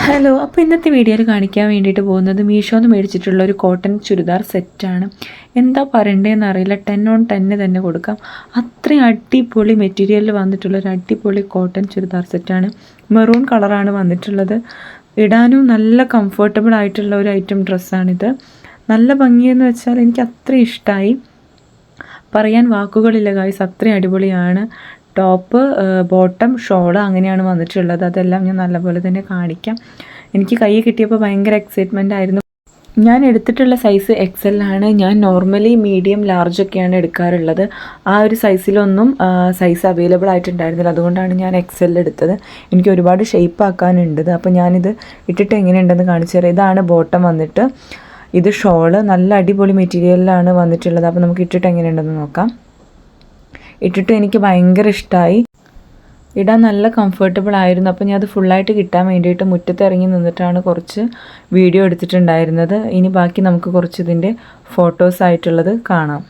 Hello, അപ്പോൾ ഇന്നത്തെ വീഡിയോയിൽ കാണിക്കാൻ വേണ്ടിയിട്ട് പോകുന്നത് മീഷോന്ന് മേടിച്ചിട്ടുള്ള ഒരു കോട്ടൺ ചുരിദാർ സെറ്റാണ്. എന്താ പറയണ്ടതെന്ന് അറിയില്ല, 10 on 10 തന്നെ കൊടുക്കാം. അത്രയും അടിപൊളി മെറ്റീരിയലിൽ വന്നിട്ടുള്ളൊരു അടിപൊളി കോട്ടൺ ചുരിദാർ സെറ്റാണ്. മെറൂൺ കളറാണ് വന്നിട്ടുള്ളത്. ഇടാനും നല്ല കംഫർട്ടബിൾ ആയിട്ടുള്ള ഒരു ഐറ്റം ഡ്രസ്സാണിത്. നല്ല ഭംഗിയെന്ന് വെച്ചാൽ എനിക്ക് അത്രയും ഇഷ്ടമായി, പറയാൻ വാക്കുകളില്ല ഗായ്സ്, അത്രയും അടിപൊളിയാണ്. ടോപ്പ്, ബോട്ടം, ഷോള് അങ്ങനെയാണ് വന്നിട്ടുള്ളത്. അതെല്ലാം ഞാൻ നല്ലപോലെ തന്നെ കാണിക്കാം. എനിക്ക് കൈ കിട്ടിയപ്പോൾ ഭയങ്കര എക്സൈറ്റ്മെൻ്റ് ആയിരുന്നു. ഞാൻ എടുത്തിട്ടുള്ള സൈസ് XL ആണ്. ഞാൻ നോർമലി മീഡിയം ലാർജൊക്കെയാണ് എടുക്കാറുള്ളത്. ആ ഒരു സൈസിലൊന്നും സൈസ് അവൈലബിൾ ആയിട്ടുണ്ടായിരുന്നില്ല, അതുകൊണ്ടാണ് ഞാൻ XL എടുത്തത്. എനിക്ക് ഒരുപാട് ഷേപ്പ് ആക്കാനുണ്ട്. അപ്പോൾ ഞാനിത് ഇട്ടിട്ട് എങ്ങനെയുണ്ടെന്ന് കാണിച്ചു തരാം. ഇതാണ് ബോട്ടം വന്നിട്ട്, ഇത് ഷോള്. നല്ല അടിപൊളി മെറ്റീരിയലിലാണ് വന്നിട്ടുള്ളത്. അപ്പോൾ നമുക്ക് ഇട്ടിട്ട് എങ്ങനെയുണ്ടെന്ന് നോക്കാം. ഇട്ടിട്ട് എനിക്ക് ഭയങ്കര ഇഷ്ടമായി, ഇടാൻ നല്ല കംഫർട്ടബിൾ ആയിരുന്നു. അപ്പോൾ ഞാൻ അത് ഫുള്ളായിട്ട് കിട്ടാൻ വേണ്ടിയിട്ട് മുറ്റത്ത് ഇറങ്ങി നിന്നിട്ടാണ് കുറച്ച് വീഡിയോ എടുത്തിട്ടുണ്ടായിരുന്നത്. ഇനി ബാക്കി നമുക്ക് കുറച്ച് ഇതിൻ്റെ ഫോട്ടോസ് ആയിട്ടുള്ളത് കാണാം.